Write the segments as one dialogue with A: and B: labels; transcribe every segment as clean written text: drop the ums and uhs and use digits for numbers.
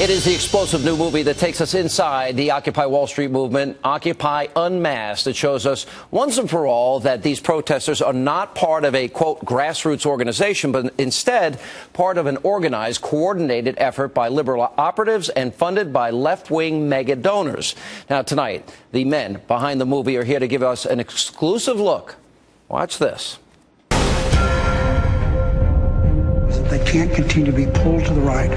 A: It is the explosive new movie that takes us inside the Occupy Wall Street movement, Occupy Unmasked. It shows us once and for all that these protesters are not part of a, quote, grassroots organization, but instead part of an organized, coordinated effort by liberal operatives and funded by left-wing mega donors. Now, tonight, the men behind the movie are here to give us an exclusive look. Watch this.
B: They can't continue to be pulled to the right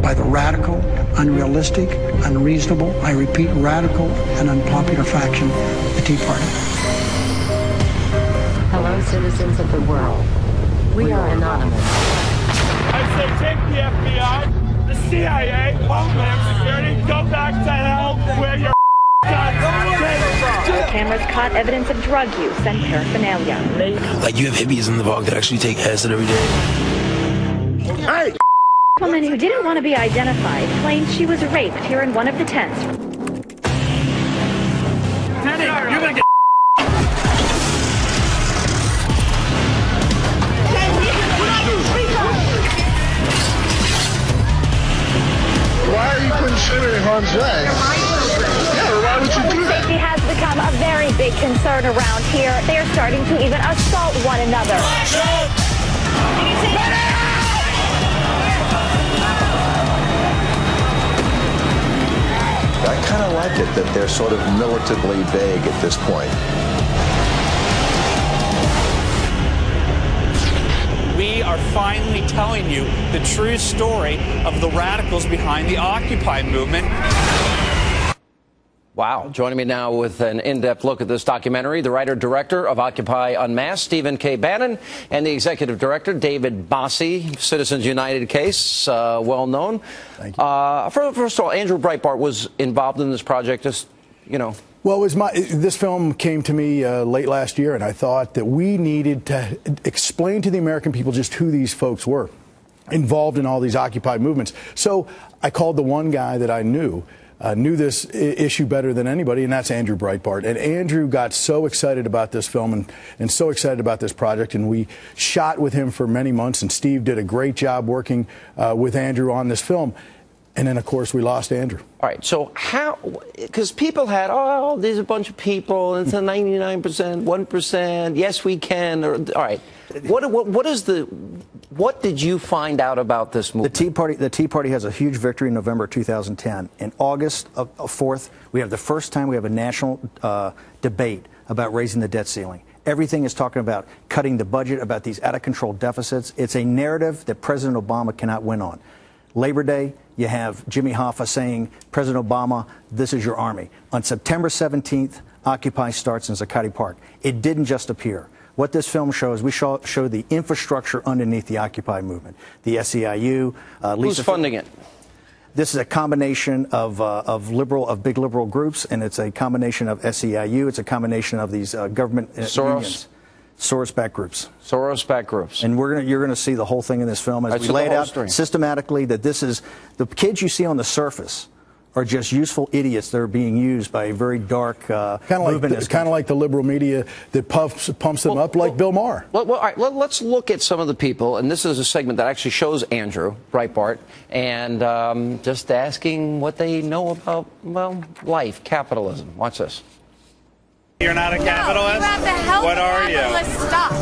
B: by the radical, unrealistic, unreasonable, I repeat, radical and unpopular faction, the Tea Party.
C: Hello, citizens of the world. We are anonymous.
D: I say take the FBI, the CIA, Homeland Security, go back to hell where your
E: Our cameras caught evidence of drug use and paraphernalia.
F: Like, you have hippies in the Vogue that actually take acid every day.
D: Hey!
E: A woman who didn't want to be identified claimed she was raped here in one of the tents.
D: Penny, you're gonna get
G: Why are you putting shit in harm's way? Yeah, why would you do that?
E: Safety has become a very big concern around here. They are starting to even assault one another.
H: I kind of like it that they're sort of militantly vague at this point.
I: We are finally telling you the true story of the radicals behind the Occupy movement.
A: Wow. Joining me now with an in-depth look at this documentary, the writer-director of Occupy Unmasked, Stephen K. Bannon, and the executive director, David Bossie, Citizens United case, well known.
J: Thank you.
A: First of all, Andrew Breitbart was involved in this project, just, you know.
J: Well, this film came to me late last year, and I thought that we needed to explain to the American people just who these folks were involved in all these Occupy movements. So I called the one guy that I knew this issue better than anybody, and that's Andrew Breitbart. And Andrew got so excited about this film and so excited about this project, and we shot with him for many months, and Steve did a great job working with Andrew on this film. And then, of course, we lost Andrew.
A: All right, so how, because people had, oh, there's a bunch of people, and it's a 99%, 1%, yes, we can. All right, what did you find out about this movement?
K: The Tea Party has a huge victory in November 2010. In August 4th, we have the first time we have a national debate about raising the debt ceiling. Everything is talking about cutting the budget, about these out-of-control deficits. It's a narrative that President Obama cannot win on. Labor Day, you have Jimmy Hoffa saying, President Obama, this is your army. On September 17th, Occupy starts in Zuccotti Park. It didn't just appear. What this film shows, we show the infrastructure underneath the Occupy movement. The SEIU.
A: Who's funding it?
K: This is a combination of big liberal groups, and it's a combination of SEIU. It's a combination of these government unions. Soros-backed groups.
A: Soros-backed groups.
K: And you're going to see the whole thing in this film as we lay it out systematically, that this is, the kids you see on the surface are just useful idiots that are being used by a very dark movement.
J: It's kind of like the liberal media that pumps them up like Bill Maher.
A: All right, let's look at some of the people, and this is a segment that actually shows Andrew Breitbart, and just asking what they know about, well, life, capitalism. Watch this.
I: You're not a capitalist?
L: You have to help
I: what are you?
L: Stop.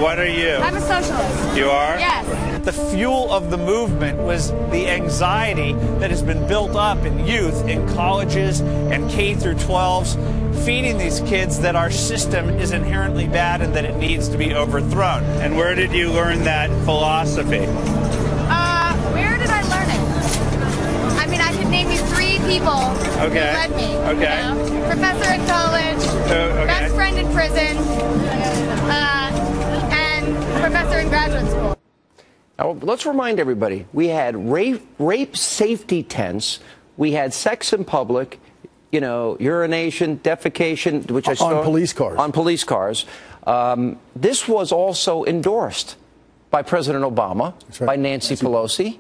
I: What are you?
L: I'm a socialist.
I: You are?
L: Yes.
I: The fuel of the movement was the anxiety that has been built up in youth, in colleges, and K through 12s, feeding these kids that our system is inherently bad and that it needs to be overthrown. And where did you learn that philosophy?
L: Where did I learn it? I mean, I could name you 3 people who led me.
I: Okay.
L: You know? Professor in college, best friend in prison, and professor in graduate school.
A: Now, let's remind everybody, we had rape safety tents, we had sex in public, you know, urination, defecation, which I saw
J: on police cars.
A: On police cars. This was also endorsed by President Obama, by Nancy Pelosi.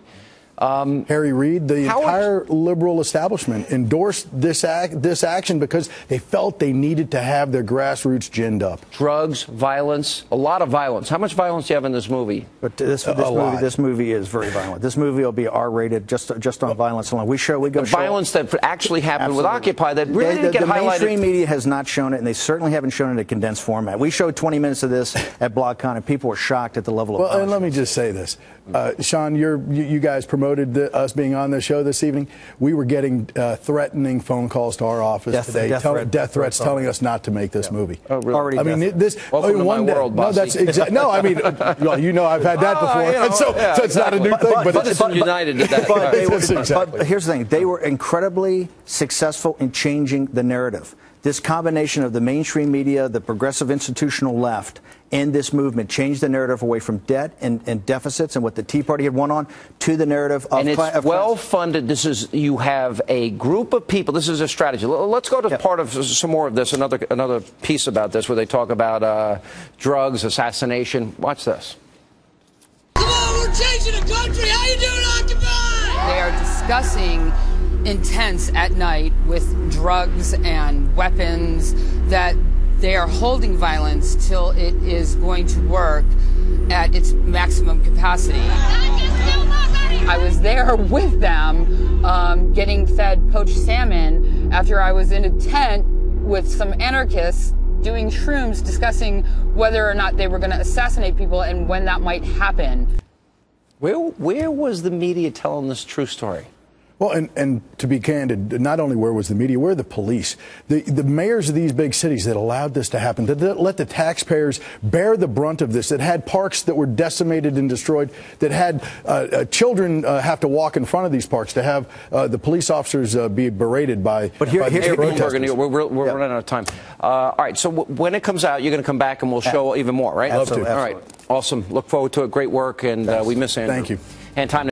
J: Harry Reid, the entire liberal establishment endorsed this action because they felt they needed to have their grassroots ginned up.
A: Drugs, violence, a lot of violence. How much violence do you have in this movie?
K: But this movie is very violent. This movie will be R-rated just on violence alone.
A: Violence that actually happened with Occupy that really didn't get highlighted.
K: The mainstream media has not shown it, and they certainly haven't shown it in a condensed format. We showed 20 minutes of this at BlogCon, and people were shocked at the level of violence.
J: Well, and let me just say this. Sean, you guys promoted us being on the show this evening. We were getting threatening phone calls to our office today, death threats telling us not to make this movie.
A: Oh, really?
K: Already
J: I mean, this.
A: Welcome to my world,
J: no, that's exactly. No, I mean, well, you know, I've had that before, so it's not a new thing.
A: But United did that.
K: But here's the thing: they were incredibly successful in changing the narrative. This combination of the mainstream media, the progressive institutional left, and this movement changed the narrative away from debt and deficits and what the Tea Party had won on to the narrative of
A: and it's well-funded. You have a group of people. This is a strategy. Let's go to part of some more of this, another piece about this where they talk about drugs, assassination. Watch this.
M: Come on, we're changing the country. How you doing, Occupy?
N: They are discussing intense at night with drugs and weapons, that they are holding violence till it is going to work at its maximum capacity. I was there with them getting fed poached salmon after I was in a tent with some anarchists doing shrooms, discussing whether or not they were going to assassinate people and when that might happen.
A: Where was the media telling this true story?
J: Well, and to be candid, not only where was the media, where are the police? The mayors of these big cities that allowed this to happen, that let the taxpayers bear the brunt of this, that had parks that were decimated and destroyed, that had children have to walk in front of these parks, to have the police officers be berated by protesters.
A: We're running out of time. All right, so when it comes out, you're going to come back and we'll show even more, right?
J: Love to.
A: All right, awesome. Look forward to it. Great work, and we miss Andrew.
J: Thank you.
A: And time